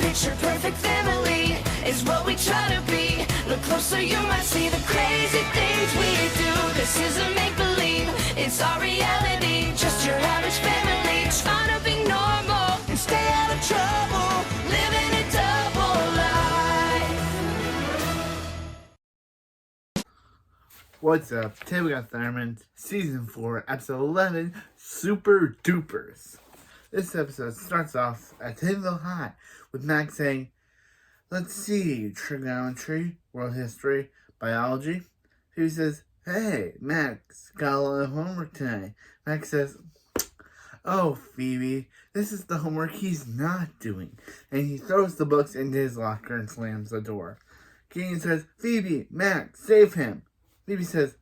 Picture perfect family is what we try to be. Look closer, you might see the crazy things we do. This isn't make-believe, it's our reality. Just your average family trying to be normal and stay out of trouble, living a double life. What's up? Today we got Thurman's Season 4, Episode 11, Super Dupers. This episode starts off at Tinville High with Max saying, "Let's see, trigonometry, world history, biology." He says, "Hey, Max, got a lot of homework tonight." Max says, "Oh, Phoebe, this is the homework he's not doing." And he throws the books into his locker and slams the door. Gideon says, "Phoebe, Max, save him." Phoebe says,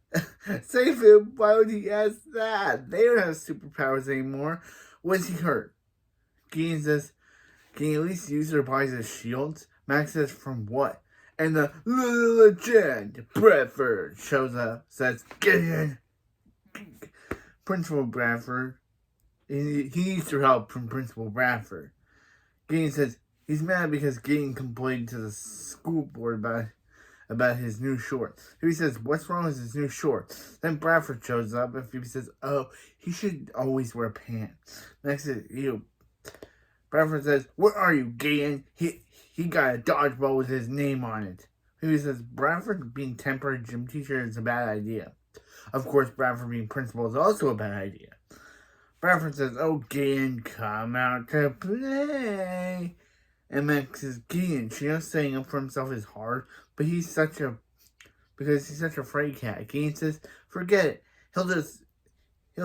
"Save him? Why would he ask that? They don't have superpowers anymore. Was he hurt?" Gideon says, "Can you at least use their bodies as shields?" Max says, "From what?" And the legend, Bradford, shows up, says, "Gideon." Principal Bradford, he needs your help from Principal Bradford. Gideon says he's mad because Gideon complained to the school board about his new short. Phoebe says, "What's wrong with his new short?" Then Bradford shows up and Phoebe says, "Oh, he should always wear pants." Next is you. Bradford says, "Where are you, Gideon? He got a dodgeball with his name on it." Phoebe says, "Bradford being temporary gym teacher is a bad idea." Of course, Bradford being principal is also a bad idea. Bradford says, "Oh, Gideon, come out to play." And Max says, "Gideon, she knows staying up for himself is hard, but he's such a fraidy cat." Gideon says, "Forget it. He'll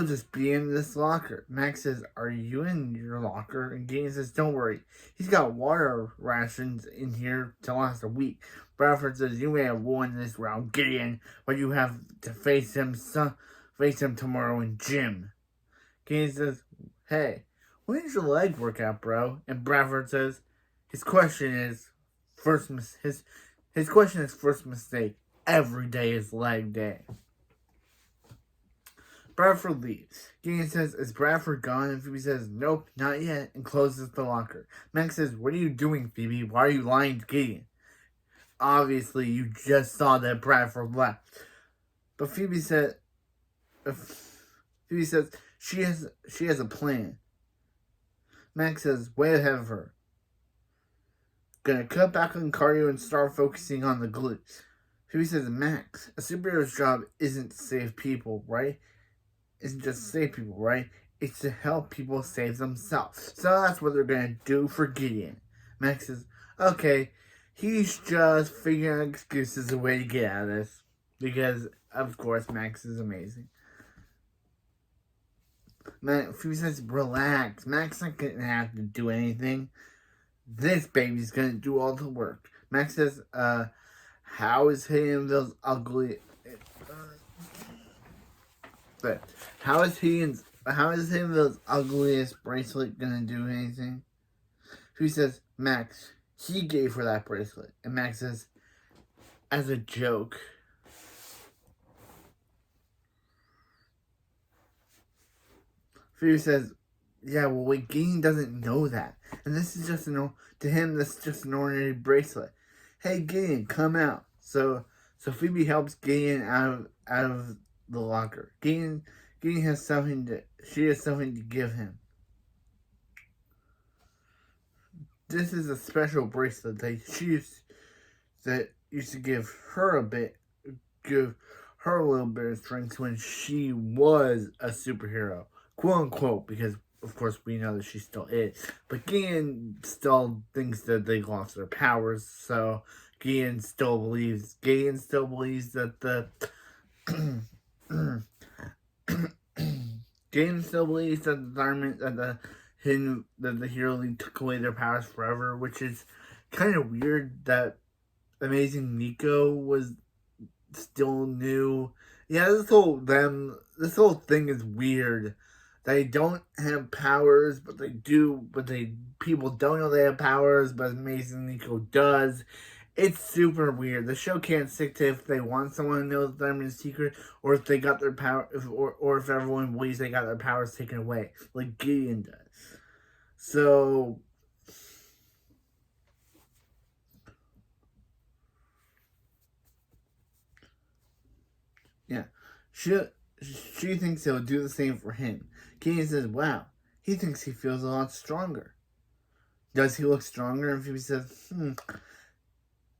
just be in this locker." Max says, "Are you in your locker?" And Gideon says, "Don't worry. He's got water rations in here to last a week." Bradford says, "You may have won this round, Gideon, but you have to face him tomorrow in gym." Gideon says, "Hey, when did your leg work out, bro?" And Bradford says, His question is first mistake. Every day is leg day." Bradford leaves. Gideon says, "Is Bradford gone?" And Phoebe says, "Nope, not yet," and closes the locker. Max says, "What are you doing, Phoebe? Why are you lying to Gideon? Obviously, you just saw that Bradford left." But Phoebe says she has a plan. Max says, "Way ahead of her. Gonna cut back on cardio and start focusing on the glutes." Phoebe says, "Max, a superhero's job isn't to save people, right? Isn't just to save people, right? It's to help people save themselves. So that's what they're gonna do for Gideon." Max says, "Okay, he's just figuring out excuses a way to get out of this." Because, of course, Max is amazing. Phoebe says, "Relax. Max not gonna have to do anything. This baby's gonna do all the work." Max says, how is hitting those ugly... How is hitting those ugliest bracelet gonna do anything?" He says, "Max, he gave her that bracelet." And Max says, "As a joke." Phoebe says, "Yeah, well, wait, Gideon doesn't know that. And this is just to him, this is just an ordinary bracelet. Hey, Gideon, come out." So Phoebe helps Gideon out of the locker. Gideon has something to give him. This is a special bracelet that used to give her a little bit of strength when she was a superhero, quote unquote, because of course we know that she still is. But Gideon still thinks that they lost their powers, so Gideon still believes that the Gideon still believes that the environment that the Hero League took away their powers forever, which is kind of weird that Amazing Nico was still new. Yeah, this whole thing is weird. They don't have powers, but they do. People don't know they have powers, but Amazing Nico does. It's super weird. The show can't stick to if they want someone to know the Diamond Secret, or if they got their power, or if everyone believes they got their powers taken away, like Gideon does. So Yeah. She thinks it'll do the same for him. Gideon says, wow, he thinks he feels a lot stronger. Does he look stronger? And Phoebe says, And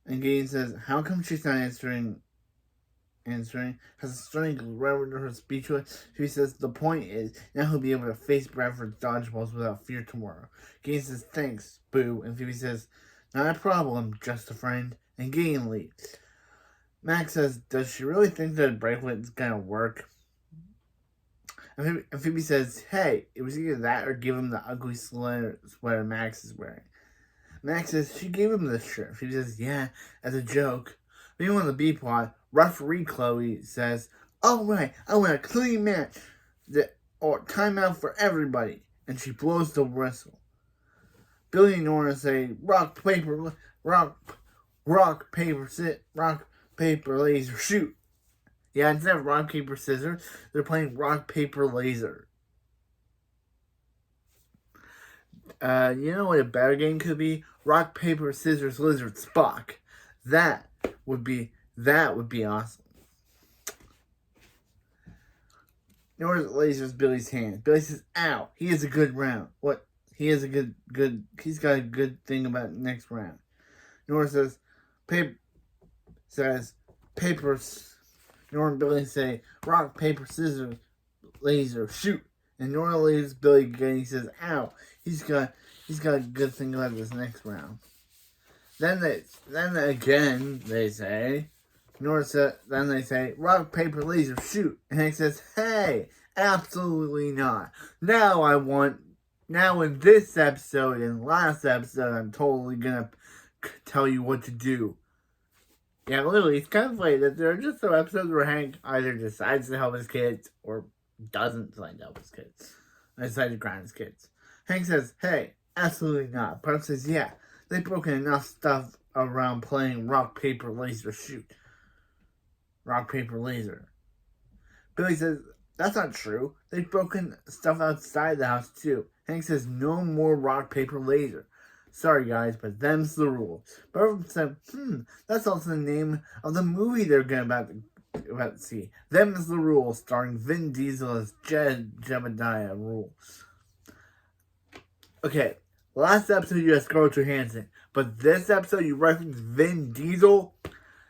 Gideon says, how come she's not answering? Has a string right into her speech. She says, the point is, now he'll be able to face Bradford's dodgeballs without fear tomorrow. Gideon says, thanks, boo. And Phoebe says, not a problem, just a friend. And Gideon leaves. Max says, does she really think that a bracelet's gonna work? And Phoebe says, hey, it was either that or give him the ugly sweater Max is wearing. Max says, she gave him this shirt. Phoebe says, yeah, as a joke. Meanwhile, in the B plot, referee Chloe says, all right, I want a clean match. Or timeout for everybody. And she blows the whistle. Billy and Nora say, rock, paper, laser, shoot. Yeah, instead of rock, paper, scissors, they're playing rock, paper, laser. You know what a better game could be? Rock, paper, scissors, lizard, Spock. That would be awesome. Nora lasers Billy's hand. Billy says, ow, he has a good round. What? He's got a good thing about next round. Nora says, papers. Nora and Billy say, rock, paper, scissors, laser, shoot. And Nora lasers Billy again. He says, ow, he's got a good thing about this next round. Then they say, then they say, rock, paper, laser, shoot. And Hank says, hey, absolutely not. Now in this episode and last episode, I'm totally gonna tell you what to do. Yeah, literally, it's kind of like that. There are just some episodes where Hank either decides to help his kids or doesn't decide to help his kids. I decided to ground his kids. Hank says, hey, absolutely not. Pop says, yeah, they've broken enough stuff around playing rock, paper, laser, shoot. Rock, paper, laser. Billy says, that's not true. They've broken stuff outside the house too. Hank says, no more rock, paper, laser. Sorry guys, but them's the rules. Barbara said, that's also the name of the movie they're about to see. Them's the rules, starring Vin Diesel as Jebediah Rule. Okay, last episode you had Scarlett Johansson, but this episode you referenced Vin Diesel.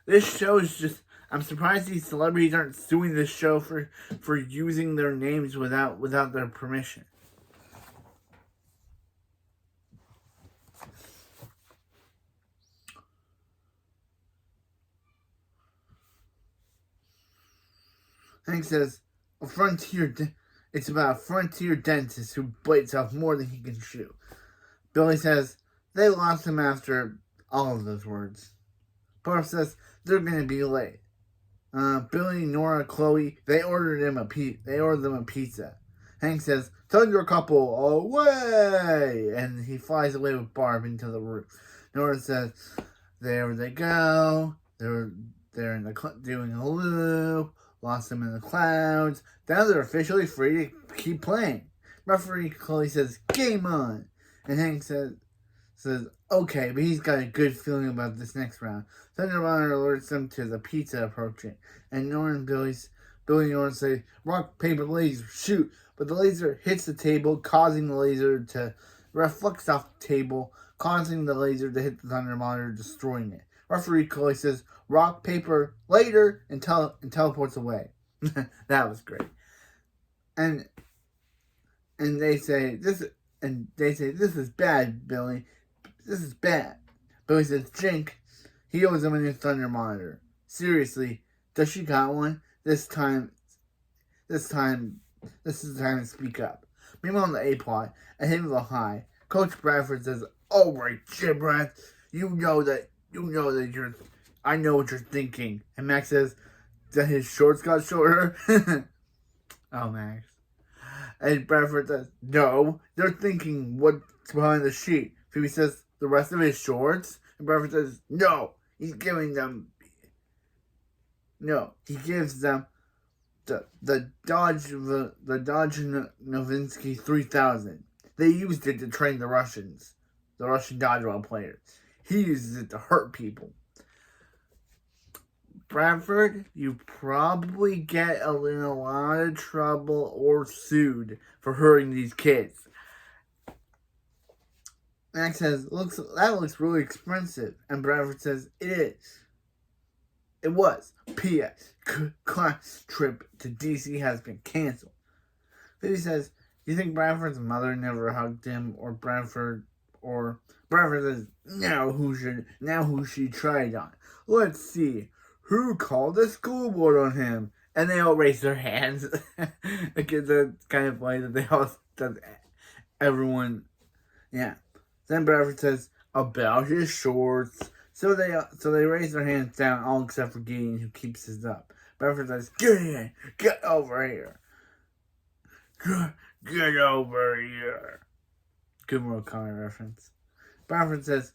This show is just, I'm surprised these celebrities aren't suing this show for using their names without their permission. Hank says, it's about a frontier dentist who bites off more than he can chew. Billy says, they lost him after all of those words. Barb says, they're going to be late. Billy, Nora, Chloe, they ordered them a pizza. Hank says, tell your couple away! And he flies away with Barb into the roof. Nora says, there they go. They're doing a loop. Lost them in the clouds. Now they're officially free to keep playing. Referee Chloe says, game on. And Hank says, okay, but he's got a good feeling about this next round. Thunder Runner alerts them to the pizza approaching. And Billy and Nora say, rock, paper, laser, shoot. But the laser hits the table, causing the laser to reflect off the table, causing the laser to hit the Thunder Monitor, destroying it. Referee Chloe says, rock, paper, later, and teleports away. That was great. And they say, this is bad, Billy. This is bad. Billy says, Jink, he owes him a new Thunder Monitor. Seriously, does she got one? This is the time to speak up. Meanwhile, on the A plot, at Himville High, Coach Bradford says, alright, Brad, I know what you're thinking. And Max says that his shorts got shorter. Oh, Max. And Bradford says, no, they're thinking what's behind the sheet. Phoebe says, the rest of his shorts? And Bradford says, no, he gives them the Dodge Novinsky 3000. They used it to train the Russian dodgeball players. He uses it to hurt people. Bradford, you probably get in a lot of trouble or sued for hurting these kids. Max says, that looks really expensive. And Bradford says, it is. It was. P.S. Class trip to D.C. has been canceled. Phoebe says, do you think Bradford's mother never hugged him? Or Bradford says, now who she tried on? Let's see. Who called the school board on him? And they all raise their hands. Because it's kind of funny that they all, that everyone, yeah. Then Bradford says, about his shorts. So they raise their hands down, all except for Gideon, who keeps his up. Bradford says, Gideon, get over here. Get over here. Good Mortal Kombat reference. Bradford says,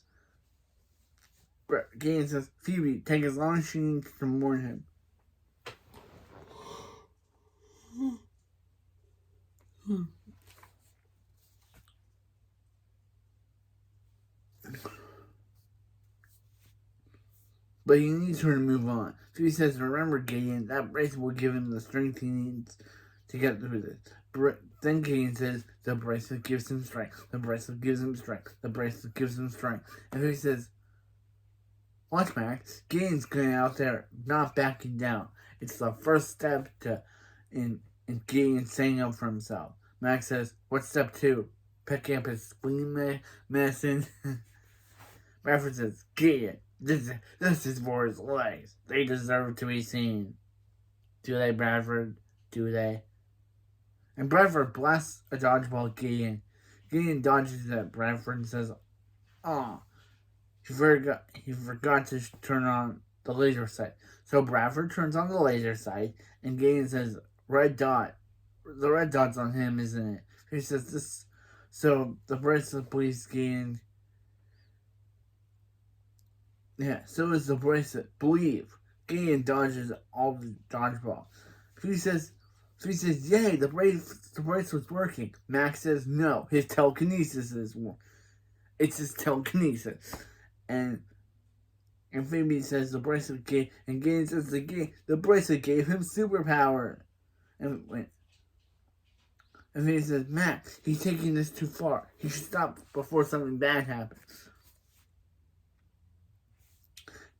Gideon says, Phoebe, take as long as she needs to warn him. But he needs her to move on. Phoebe says, remember, Gideon, that bracelet will give him the strength he needs to get through this. Then Gideon says, the bracelet gives him strength. The bracelet gives him strength. The bracelet gives him strength. And Phoebe says, watch, Max. Gideon's going out there, not backing down. It's the first step in Gideon standing up for himself. Max says, what's step 2? Picking up his spleen medicine. Bradford says, Gideon, this is for his legs. They deserve to be seen. Do they, Bradford? Do they? And Bradford blasts a dodgeball at Gideon. Gideon dodges it. Bradford says, oh, he forgot to turn on the laser sight. So Bradford turns on the laser sight, and Gideon says, red dot. The red dot's on him, isn't it? He says, this. So the bracelet believes Gideon. Yeah, so is the bracelet. Believe. Gideon dodges all the dodgeball. Phoebe says, yay, the bracelet's working. Max says, no, his telekinesis is working. It's his telekinesis. And Phoebe says the bracelet gave, and Gideon says the bracelet gave him superpower. And Phoebe says, Max, he's taking this too far. He should stop before something bad happens.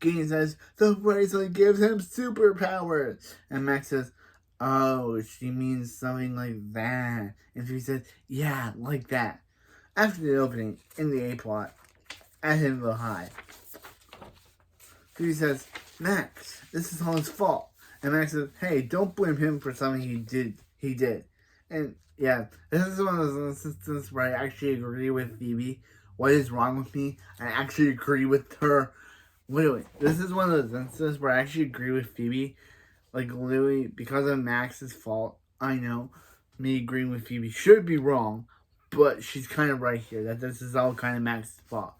Gideon says, the bracelet gives him superpowers. And Max says, oh, she means something like that. And she says, yeah, like that. After the opening, in the A-plot, at Hiddenville High, Phoebe says, Max, this is all his fault. And Max says, hey, don't blame him for something he did. And yeah, this is one of those instances where I actually agree with Phoebe. What is wrong with me? I actually agree with her. Literally, this is one of those instances where I actually agree with Phoebe. Like, literally, because of Max's fault, I know me agreeing with Phoebe should be wrong, but she's kind of right here, that this is all kind of Max's fault.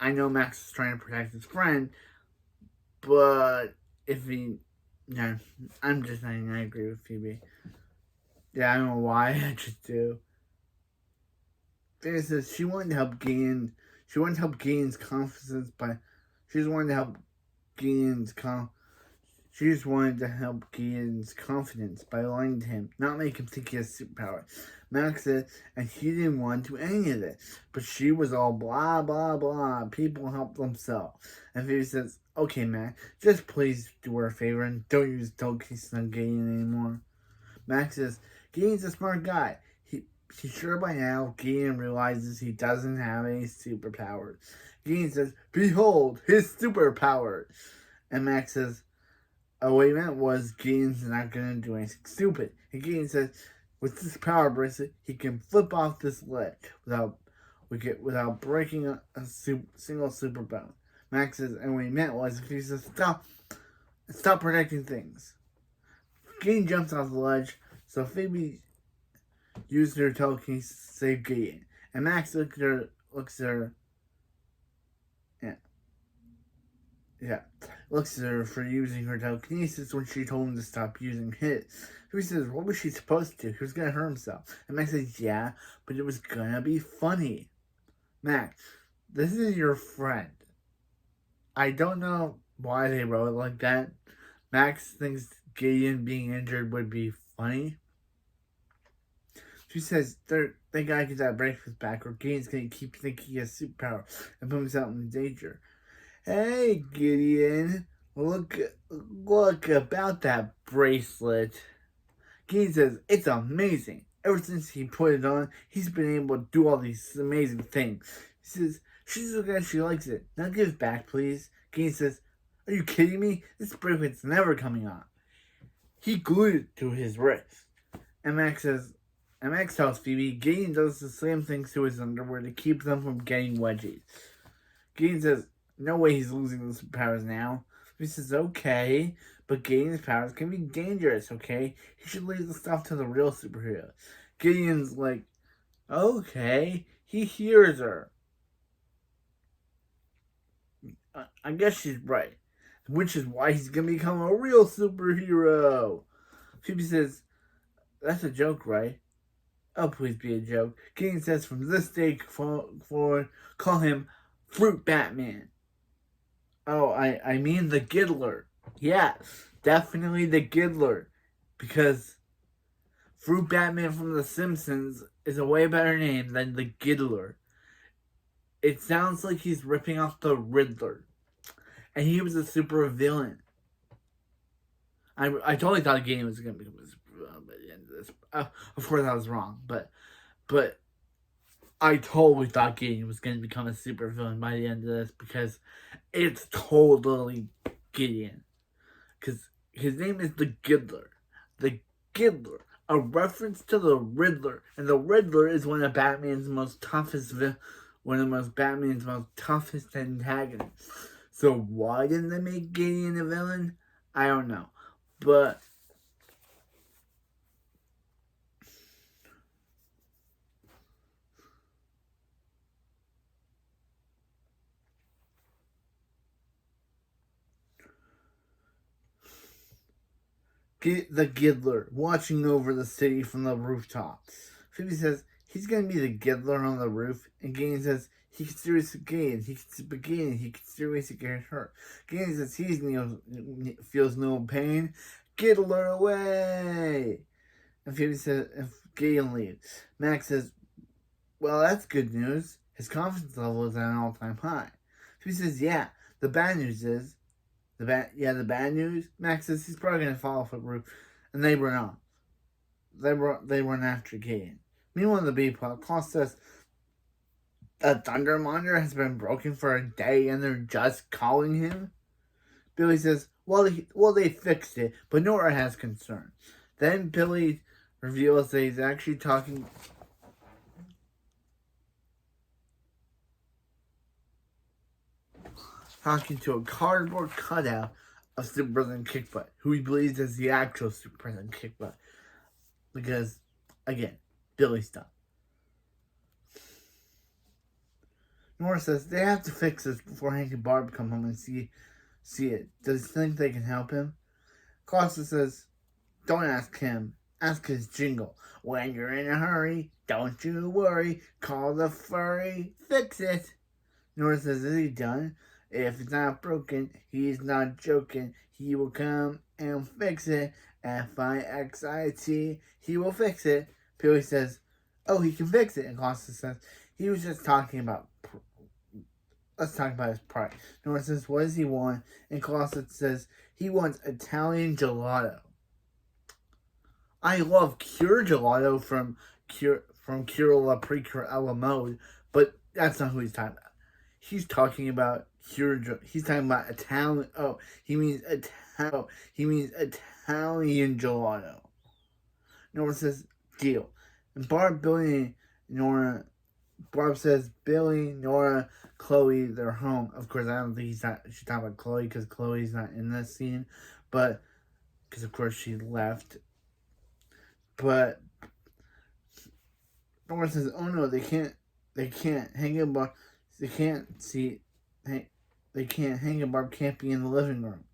I know Max is trying to protect his friend, but I'm just saying I agree with Phoebe. Yeah, I don't know why, I just do. Phoebe says she wanted to help Gideon. She wanted to help Gideon's confidence She just wanted to help Gideon's confidence by lying to him, not make him think he has superpower. Max said, and he didn't want to do any of this. But she was all blah, blah, blah. People help themselves. And Phoebe says, okay, Max, just please do her a favor and don't use telekinesis on Gideon anymore. Max says, Gideon's a smart guy. He's sure by now Gideon realizes he doesn't have any superpowers. Gideon says, behold, his superpower. And Max says, oh, what he meant was Gideon's not going to do anything stupid. And Gideon says, with this power bracelet, he can flip off this ledge without breaking a single super bone. Max says, and what he meant was, if he says, stop protecting things. Gideon jumps off the ledge, so Phoebe used her telekinesis to save Gideon. And Max looks at her for using her telekinesis when she told him to stop using his. Phoebe says, what was she supposed to do? He was going to hurt himself. And Max says, yeah, but it was going to be funny. Max, this is your friend. I don't know why they wrote it like that. Max thinks Gideon being injured would be funny. She says they gotta get that breakfast back or Gideon's gonna keep thinking he has superpower and put himself in danger. Hey Gideon, look about that bracelet. Gideon says it's amazing. Ever since he put it on, he's been able to do all these amazing things. He says, she's looking at she likes it. Now give it back, please. Gideon says, are you kidding me? This bracelet's never coming on. He glued it to his wrist. And Max tells Phoebe, Gideon does the same things to his underwear to keep them from getting wedgies. Gideon says, no way he's losing the superpowers now. He says, okay, but Gideon's powers can be dangerous, okay? He should leave the stuff to the real superhero. Gideon's like, okay. He hears her. I guess she's right. Which is why he's gonna become a real superhero. Phoebe says, that's a joke, right? Oh, please be a joke. Gideon says, from this day forward, call him Fruit Batman. Oh, I mean the Giddler. Yeah, definitely the Giddler. Because Fruit Batman from The Simpsons is a way better name than the Giddler. It sounds like he's ripping off the Riddler. And he was a super villain. I totally thought Gideon was going to become a super villain by the end of this. Of course I was wrong, but I totally thought Gideon was going to become a super villain by the end of this because it's totally Gideon. Because his name is the Giddler. The Giddler. A reference to the Riddler. And the Riddler is one of Batman's most toughest antagonists. So why didn't they make Gideon a villain? I don't know. But the Giddler watching over the city from the rooftops. Phoebe says he's gonna be the Giddler on the roof, and Gideon says he could seriously get hurt. Gideon says he feels no pain. Giddler away. And Phoebe says if Gideon leaves. Max says, well, that's good news. His confidence level is at an all-time high. Phoebe says, yeah. The bad news is the bad news. Max says he's probably gonna fall off a roof, and they run off. They run after Gideon. Meanwhile, the B plot, Claw says the Thunder Monitor has been broken for a day, and they're just calling him. Billy says, well, they fixed it, but Nora has concerns. Then Billy reveals that he's actually talking to a cardboard cutout of Super President Kickbutt, who he believes is the actual Super President Kickbutt. Because, again, Billy stuff. Nora says they have to fix this before Hank and Barb come home and see it. Does he think they can help him? Costa says, don't ask him. Ask his jingle. When you're in a hurry, don't you worry. Call the furry. Fix it. Nora says, is he done? If it's not broken, he's not joking. He will come and fix it. Fixit. He will fix it. Billy says, oh, he can fix it. And Costa says, he was just talking about... Let's talk about his price. Nora says, what does he want? And Costa says, he wants Italian gelato. I love Cure Gelato from Cure La Precure Ella Mode, but that's not who he's talking about. He's talking about he's talking about Italian. He means Italian gelato. Nora says, deal. And Barb says, Billy, Nora, Chloe, they're home. Of course, I don't think she's talking about Chloe because Chloe's not in this scene, but because of course she left. But Nora says, oh no, they can't hang a bar. They can't hang a Barb can't be in the living room.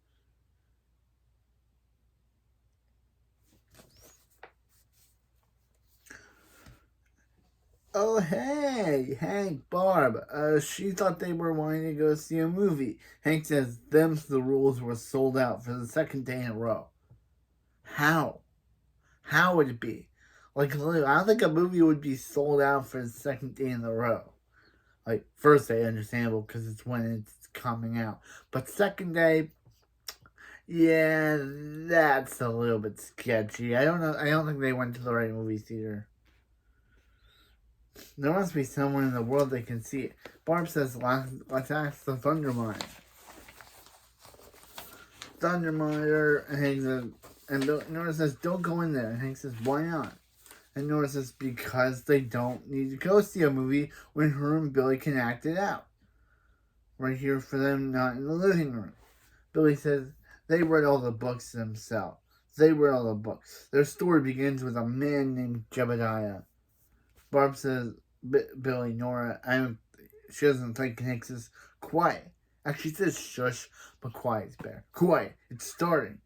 Oh, hey, Hank, Barb. She thought they were wanting to go see a movie. Hank says the rules were sold out for the second day in a row. How? How would it be? Like, I don't think a movie would be sold out for the second day in a row. Like, first day, understandable, because it's when it's coming out. But second day, yeah, that's a little bit sketchy. I don't know. I don't think they went to the right movie theater. There must be someone in the world that can see it. Barb says, let's ask the Thunder Monitor. Thunder Monitor, and Hank says, and Nora says, don't go in there. And Hank says, why not? And Nora says, because they don't need to go see a movie when her and Billy can act it out. Right here for them, not in the living room. Billy says, they read all the books themselves. They read all the books. Their story begins with a man named Jebediah. Barb says, Billy, Nora, she doesn't think Hank says, quiet. Actually, she says shush, but quiet is better. Quiet. It's starting.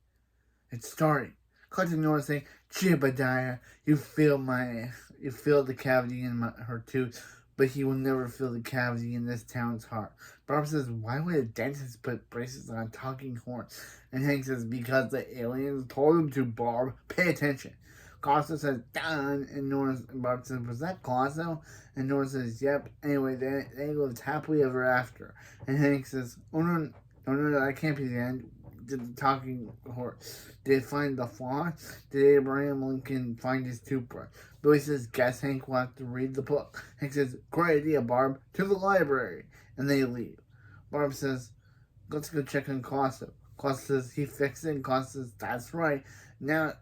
It's starting. Cut to Nora saying, Jebediah, you feel the cavity in her tooth, but he will never feel the cavity in this town's heart. Barb says, why would a dentist put braces on a talking horn? And Hank says, because the aliens told him to, Barb. Pay attention. Costa says, done, and Barb says, was that Colosso? And Nora says, yep. Anyway, they lived happily ever after. And Hank says, oh no, that can't be the end. Did the talking horse, did it find the flaw? Did Abraham Lincoln find his toothbrush? Billy says, guess Hank will have to read the book. Hank says, great idea, Barb, to the library. And they leave. Barb says, let's go check on Colosso. Colosso says, he fixed it. And Colosso says, that's right. Now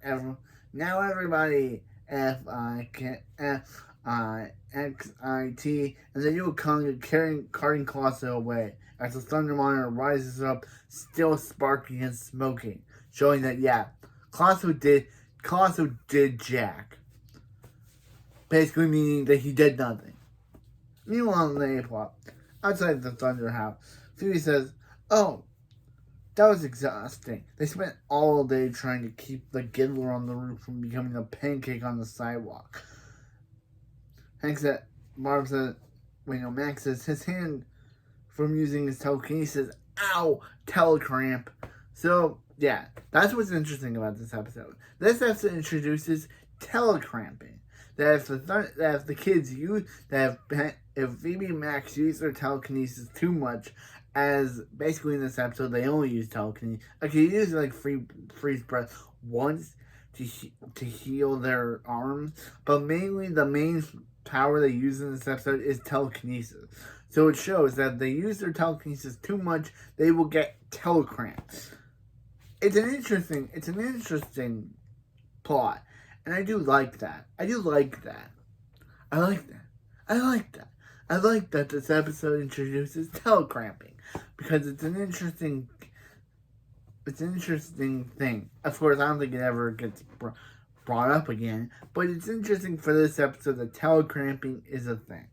everybody, F-I-X-I-T, and they do a con carting Colosso away as the Thunder Monitor rises up, still sparking and smoking, showing that, yeah, Colosso did jack. Basically meaning that he did nothing. Meanwhile, in the A-plot, outside the Thunder House, Phoebe says, oh, that was exhausting. They spent all day trying to keep the giddler on the roof from becoming a pancake on the sidewalk. Max says his hand from using his telekinesis, ow, telecramp. So, yeah, that's what's interesting about this episode. This episode introduces telecramping. If Phoebe and Max use their telekinesis too much, as basically in this episode they only use telekinesis. Okay, you use like freeze breath once to heal their arms, but mainly the main power they use in this episode is telekinesis. So it shows that if they use their telekinesis too much, they will get telecramps. It's an interesting plot. And I do like that. I like that this episode introduces telecramping. Because it's an interesting thing. Of course, I don't think it ever gets brought up again. But it's interesting for this episode that telecramping is a thing.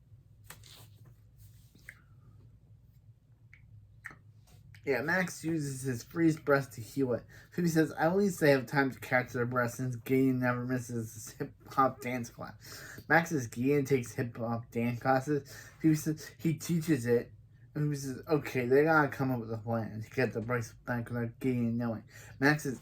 Yeah, Max uses his freeze breath to heal it. Phoebe says, at least they have time to catch their breath since Gideon never misses his hip-hop dance class. Max says Gideon takes hip-hop dance classes. Phoebe says he teaches it. And Phoebe says, okay, they gotta come up with a plan to get the bracelet back without Gideon knowing. Max says,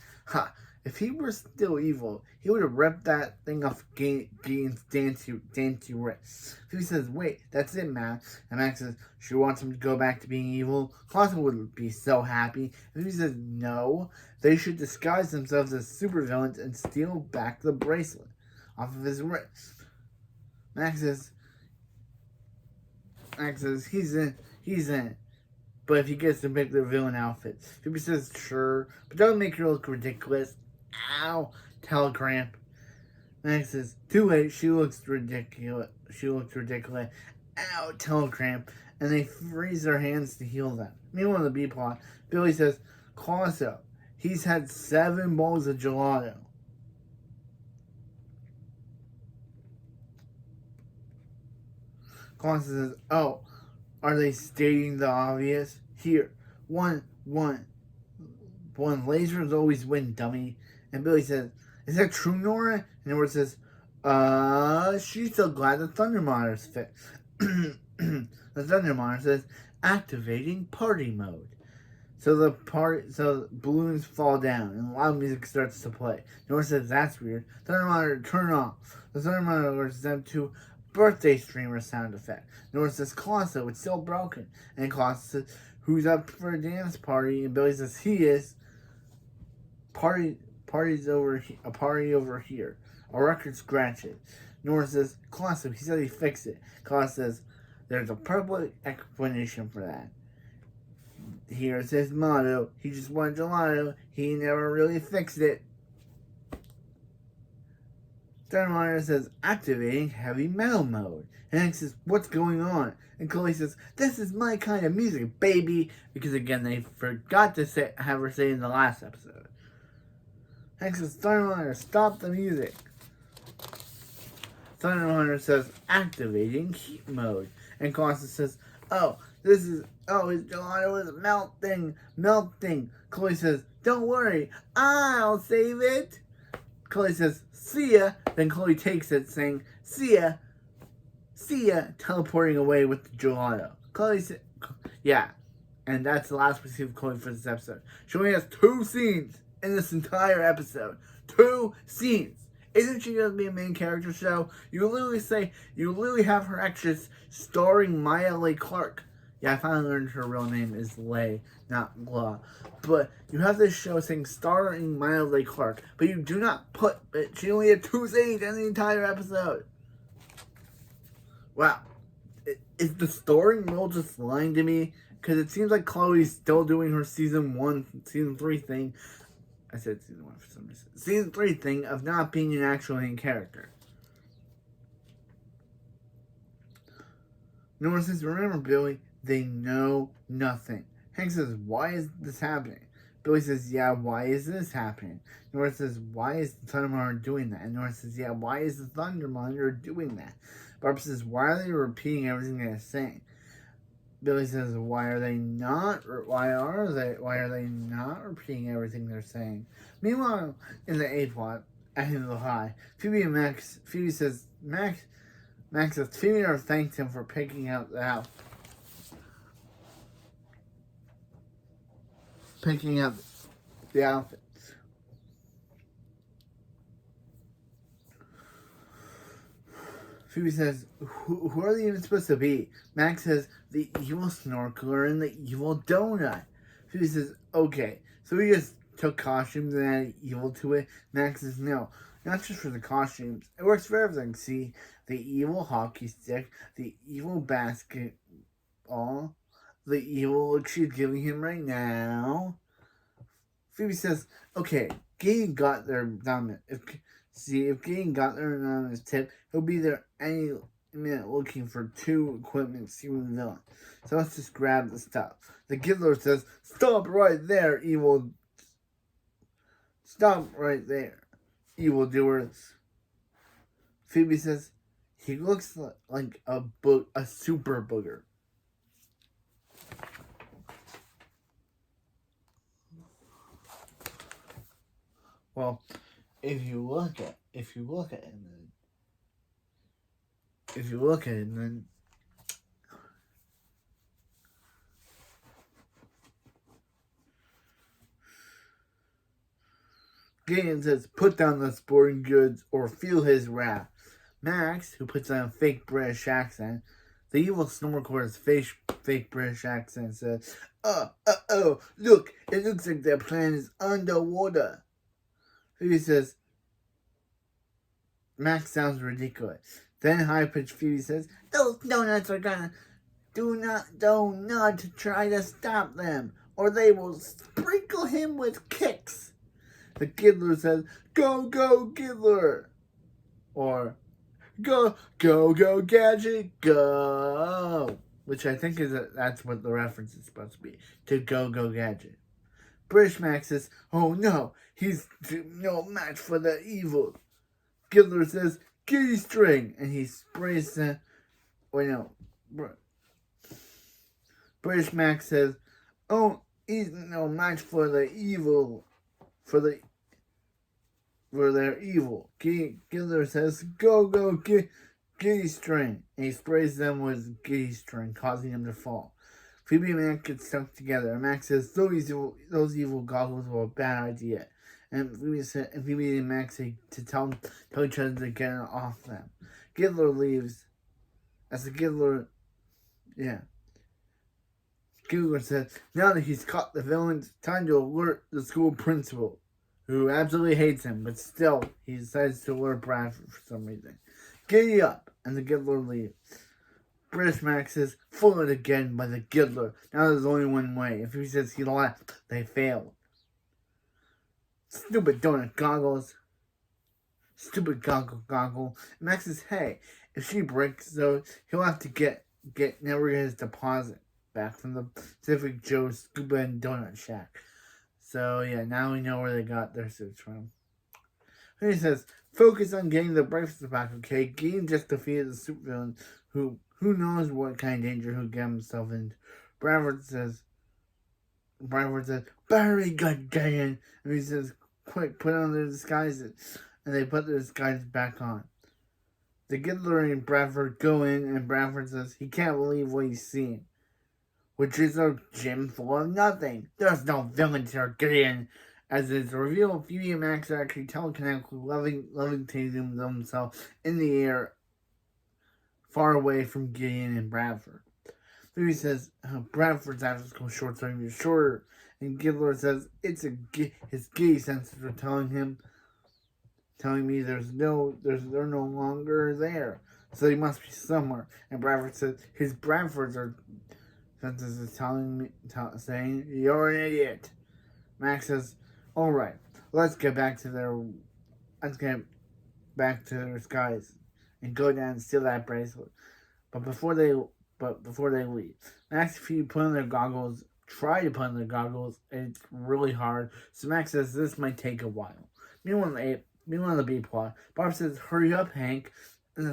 if he were still evil, he would have ripped that thing off Gideon's dainty wrist. Phoebe says, wait, that's it, Max. And Max says, she wants him to go back to being evil. Colosso would be so happy. And Phoebe says, no, they should disguise themselves as supervillains and steal back the bracelet off of his wrist. Max says, he's in. But if he gets to pick the villain outfit. Phoebe says, sure, but don't make her look ridiculous. Ow, telecramp. Max says, too late, she looks ridiculous. Ow, telecramp. And they freeze their hands to heal them. Meanwhile, in the B plot, Billy says, Colosso, he's had 7 bowls of gelato. Colosso says, oh, are they stating the obvious? Here, one lasers always win, dummy. And Billy says, is that true, Nora? And Nora says, She's so glad the Thunder Monitor's fit. The Thunder Monitor says, activating party mode. So balloons fall down and loud music starts to play. Nora says that's weird. Thunder Monitor turn off. The Thunder Monitor alerts them to birthday streamer sound effect. Nora says Colosso, it's still broken. And Colosso says, who's up for a dance party? And Billy says he is. Party's over a party over here. A record scratches. Nora says, Colosso, he said he fixed it. Colosso says, there's a public explanation for that. Here's his motto. He just won gelato. He never really fixed it. Thermometer says, activating heavy metal mode. And Hank says, what's going on? And Chloe says, this is my kind of music, baby. Because again, they forgot to have her say in the last episode. Hank says, Thermometer, stop the music. Thermometer says, activating heat mode. And Costa says, his gelato is melting. Chloe says, don't worry, I'll save it. Chloe says, see ya. Then Chloe takes it, saying, see ya, teleporting away with the gelato. Chloe says, yeah. And that's the last we see of Chloe for this episode. She only has 2 scenes in this entire episode. 2 scenes. Isn't she going to be a main character show? You literally have her extras starring Maya Leigh Clark. Yeah, I finally learned her real name is Leigh, not Law. But you have this show saying starring Maya Leigh Clark, but you do not put it. She only had 2 scenes in the entire episode. Wow. Is the starring role just lying to me? Because it seems like Chloe's still doing her season 3 thing. I said season 1 for some reason. Season 3 thing of not being an actual main character. Nora says, remember, Billy, they know nothing. Hank says, why is this happening? Billy says, yeah, why is this happening? Nora says, why is the Thunder Monitor doing that? And Nora says, yeah, why is the Thunder Monitor doing that? Barbara says, why are they repeating everything they're saying? Billy says, why are they not repeating everything they're saying? Meanwhile, in the A plot, at Hazel High, Phoebe says, Max says, Phoebe thanks him for picking out the house. Picking up the outfits. Phoebe says, who are they even supposed to be? Max says, the evil snorkeler and the evil donut. Phoebe says, okay, so we just took costumes and added evil to it. Max says, no, not just for the costumes. It works for everything. See, the evil hockey stick, the evil basketball, the evil look she's giving him right now. Phoebe says, okay, Gideon got their dominant. If Gideon got their anonymous tip, he'll be there any minute looking for 2 equipment stealing villain. So let's just grab the stuff. The Giddler says, stop right there, evil. Stop right there, evildoers. Phoebe says, he looks like a super booger. Well, if you look at him, then Gideon says, put down the sporting goods or feel his wrath. Max, who puts on a fake British accent, the evil snorkeler's fake British accent says, look, it looks like their plan is underwater. Phoebe says, Max sounds ridiculous. Then high-pitched Phoebe says, those donuts are gonna do not try to stop them, or they will sprinkle him with kicks. The Giddler says, go, Giddler. Or, go, Gadget, go. Which I think that's what the reference is supposed to be. To go, Gadget. British Max says, oh no, he's no match for the evil. Giddler says, giddy string. And he sprays the, British Max says, oh, he's no match for the evil, for their evil. Giddler says, "Go, go, giddy string," and he sprays them with giddy string, causing them to fall. Phoebe and Max get stuck together, and Max says, those evil goggles were a bad idea. And Phoebe and Max say to tell each other to get off them. Giddler leaves. As the Giddler says, now that he's caught the villains, time to alert the school principal, who absolutely hates him, but still, he decides to alert Bradford for some reason. Giddy up, and the Giddler leaves. British Max says, fooled again by the Giddler. Now there's only one way. If he says he left, they failed. Stupid donut goggles. Stupid goggle. Max says, hey, if she breaks those, he'll have to never get his deposit back from the Pacific Joe's Stupid Donut Shack. So yeah, now we know where they got their suits from. He says, focus on getting the breakfast back, okay? Gideon just defeated the supervillain who knows what kind of danger he'll get himself into. Bradford says, very good, Gideon. And he says, quick, put on their disguises. And they put their disguises back on. The Giddler and Bradford go in, and Bradford says he can't believe what he's seen, which is a gym full of nothing. There's no villains here, Gideon. As it's revealed, Phoebe and Max are actually telekinetically levitating themselves in the air far away from Gideon and Bradford. Phoebe says Bradford's after-school shorts are even shorter, and Giddler says his giddy senses are telling me they're no longer there, so he must be somewhere. And Bradford says his Bradford's senses is saying you're an idiot. Max says, all right, let's get back to their skies and go down and steal that bracelet. But before they leave, Max and Phoebe try to put on their goggles, and it's really hard. So Max says this might take a while. Meanwhile, the B plot, Barb says, hurry up, Hank, and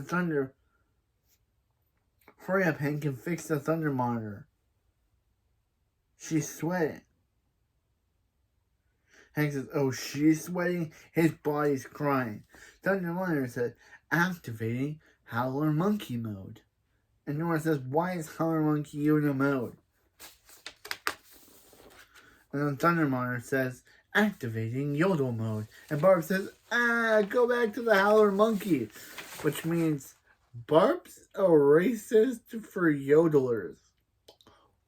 fix the thunder monitor. She's sweating. Hank says, oh, she's sweating? His body's crying. Thunder monitor says, activating Howler Monkey mode. And Nora says, why is Howler Monkey Yoda mode? And then Thunder Monitor says, activating Yodel mode. And Barb says, go back to the Howler Monkey. Which means Barb's a racist for yodelers.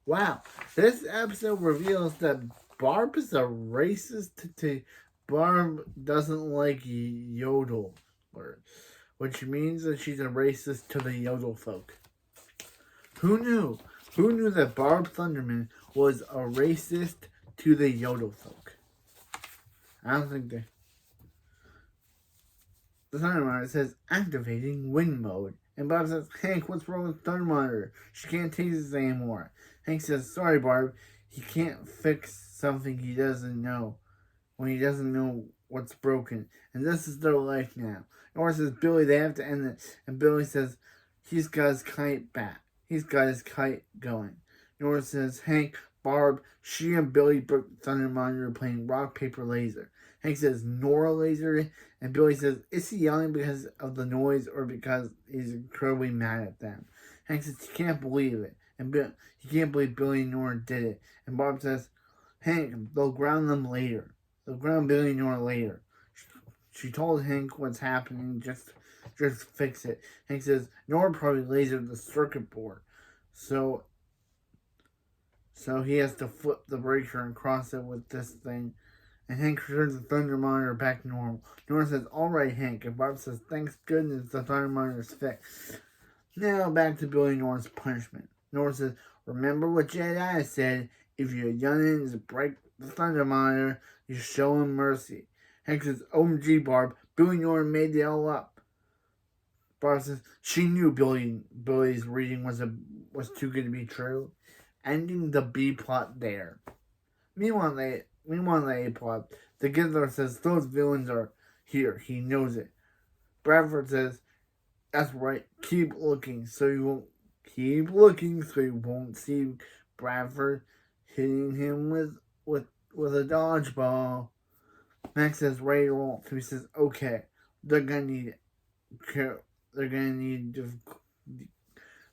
Wow. This episode reveals that Barb is a racist Barb doesn't like yodel. Which means that she's a racist to the yodel folk. Who knew? Who knew that Barb Thunderman was a racist to the yodel folk? I don't think they... The Thunder Monitor says, activating wind mode. And Barb says, Hank, what's wrong with Thunder Monitor? She can't taste this anymore. Hank says, sorry, Barb. He can't fix something he doesn't know when he doesn't know what's broken. And this is their life now. Nora says, Billy, they have to end it. And Billy says, he's got his kite back. He's got his kite going. Nora says, Hank, Barb, she and Billy broke the Thunder Monitor playing rock, paper, laser. Hank says, Nora laser. And Billy says, is he yelling because of the noise or because he's incredibly mad at them? Hank says, he can't believe it. And he can't believe Billy and Nora did it. And Barb says, Hank, they'll ground them later. They'll ground Billy and Nora later. She told Hank what's happening, just fix it. Hank says, Nora probably lasered the circuit board. So he has to flip the breaker and cross it with this thing. And Hank returns the Thunder Monitor back to normal. Nora says, alright, Hank. And Barb says, thanks goodness the Thunder Monitor's fixed. Now back to Billy and Nora's punishment. Nora says, remember what Jedi said, if your youngins break the Thunder Monitor, you show him mercy. Hank says, OMG, Barb, Billy and Nora made it all up. Barb says, she knew Billy's reading was too good to be true. Ending the B plot there. Meanwhile, the A plot, the Giddler says those villains are here. He knows it. Bradford says, that's right, keep looking so you won't see Bradford hitting him with a dodgeball. Max says, ready to roll. Phoebe says, okay. They're gonna need to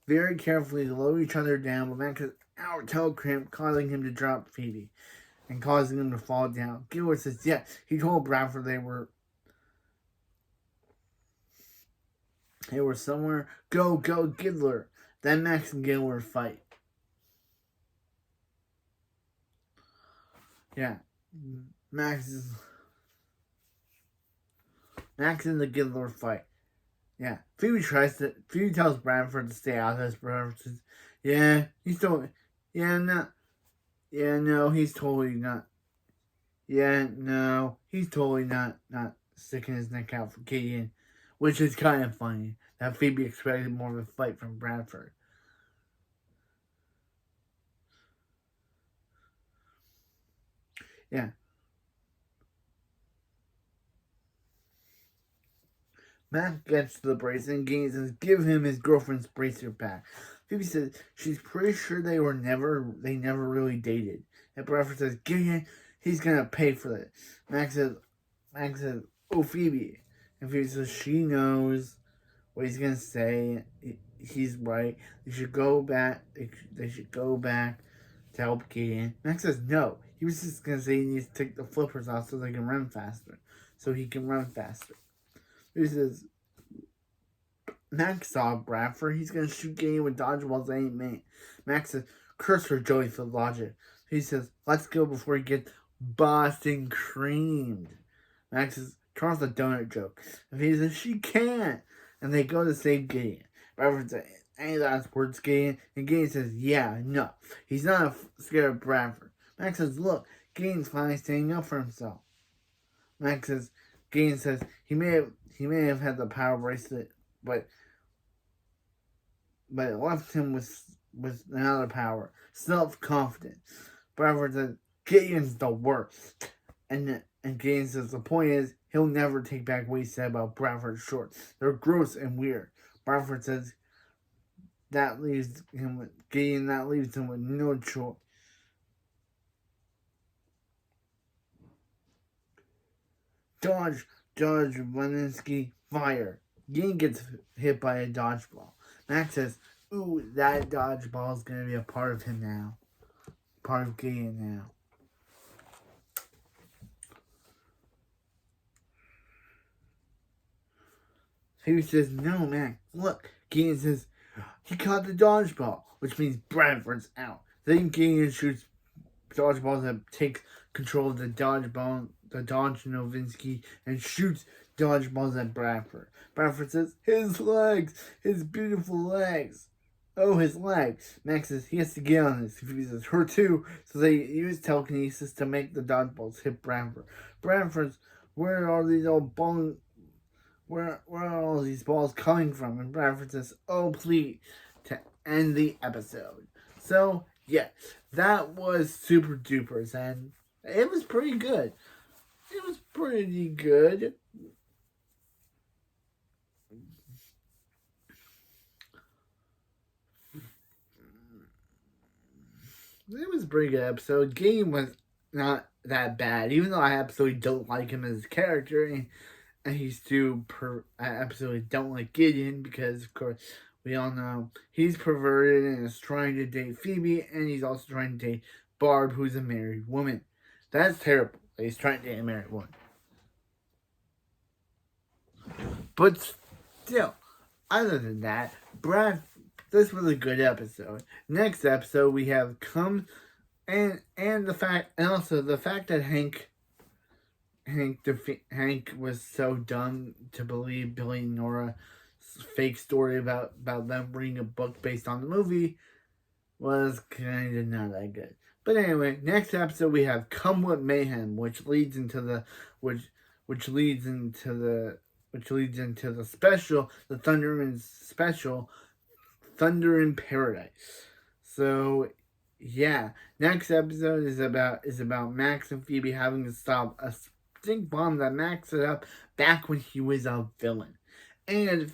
very carefully lower each other down, but Max is out toe cramp, causing him to drop Phoebe and causing him to fall down. Gilbert says, yeah, he told Bradford they were somewhere. Go, Giddler. Then Max and Gilbert fight. Yeah. Max and the Giddler fight. Yeah. Phoebe tells Bradford to stay out of this. Bradford says, yeah, he's totally, no, he's totally not. Yeah, no, he's totally not sticking his neck out for Gideon, which is kind of funny that Phoebe expected more of a fight from Bradford. Yeah. Matt gets to the bracelet and Gideon says, give him his girlfriend's bracelet back. Phoebe says she's pretty sure they never really dated. And Bradford says, Gideon, he's gonna pay for it. Max says, oh, Phoebe. And Phoebe says she knows what he's gonna say. He's right. They should go back to help Gideon. Max says no. He was just gonna say he needs to take the flippers off so they can run faster. He says, Max saw Bradford. He's gonna shoot Gideon with dodgeballs that ain't made. Max says, curse for Joey for logic. He says, let's go before he gets Boston creamed. Max says, tries a donut joke. And he says, she can't. And they go to save Gideon. Bradford says, any last words, Gideon? And Gideon says, yeah, no. He's not scared of Bradford. Max says, look, Gideon's finally standing up for himself. Gideon says, he may have had the power bracelet, but it left him with another power, self-confidence. Bradford says, Gideon's the worst. And Gideon says, the point is, he'll never take back what he said about Bradford's shorts. They're gross and weird. Bradford says, that leaves him with no choice. Dodge, Walensky, fire. Gideon gets hit by a dodgeball. Max says, ooh, that dodgeball is going to be a part of him now. Part of Gideon now. Phoebe says, no, Max, look. Gideon says, he caught the dodgeball, which means Bradford's out. Then Gideon shoots dodgeballs that takes control of the dodgeball, the Dodge Novinsky, and shoots dodgeballs at Bradford. Bradford says, his legs, his beautiful legs. Oh, his legs. Max says, he has to get on this. Phoebe says, her too. So they use telekinesis to make the dodgeballs hit Bradford. Bradford's, where are these old bones? Where are all these balls coming from? And Bradford says, oh, please, to end the episode. So, yeah, that was Super Dupers, and it was pretty good. It was pretty good. It was a pretty good episode. Game was not that bad, even though I absolutely don't like him as a character, and he's I absolutely don't like Gideon because, of course, we all know he's perverted and is trying to date Phoebe, and he's also trying to date Barb, who's a married woman. That's terrible. He's trying to date a married woman. But still, other than that, this was a good episode. Next episode we have and the fact that Hank was so dumb to believe Billy and Nora fake story about them reading a book based on the movie was kind of not that good. But anyway, next episode we have Come With Mayhem, which leads into the special, the Thunderman special, Thunder in Paradise. So yeah, next episode is about Max and Phoebe having to stop a stink bomb that Max set up back when he was a villain, and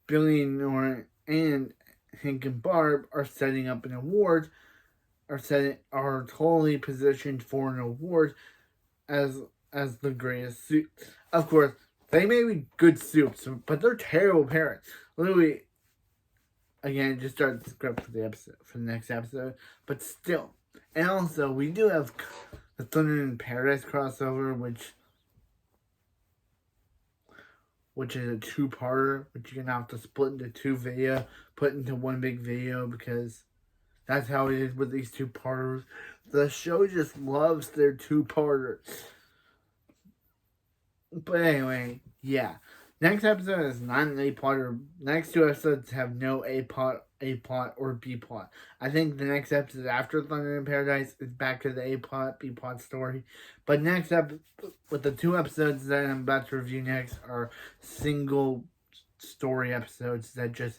Billy and Nora and Hank and Barb are setting up an award, are totally positioned for an award as the greatest suit. Of course, they may be good suits, but they're terrible parents. Literally, again, just start the script for the next episode. But still, and also we do have the Thunder in Paradise crossover, which is a two-parter, which you're gonna have to split into two video, put into one big video, because that's how it is with these two-parters. The show just loves their two-parters. But anyway, yeah. Next episode is not an A plot, or next two episodes have no A plot or B plot. I think the next episode after Thunder in Paradise is back to the A plot, B plot story. But next up, with the two episodes that I'm about to review next are single story episodes that just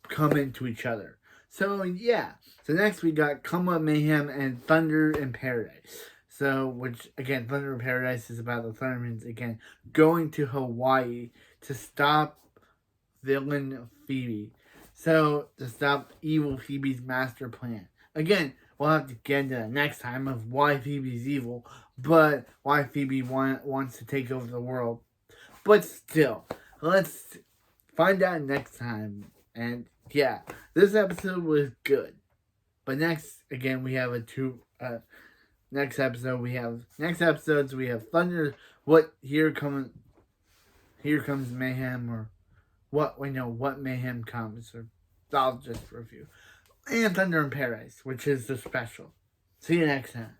come into each other. So yeah. So next we got Come Up Mayhem and Thunder in Paradise. So, which, again, Thunder in Paradise is about the Thundermans, again, going to Hawaii to stop villain Phoebe. So, to stop evil Phoebe's master plan. Again, we'll have to get into that next time of why Phoebe's evil, but why Phoebe wants to take over the world. But still, let's find out next time. And, yeah, this episode was good. But next, again, we have next episodes we have Thunder. Here comes Mayhem, or what Mayhem comes, or I'll just review. And Thunder in Paradise, which is the special. See you next time.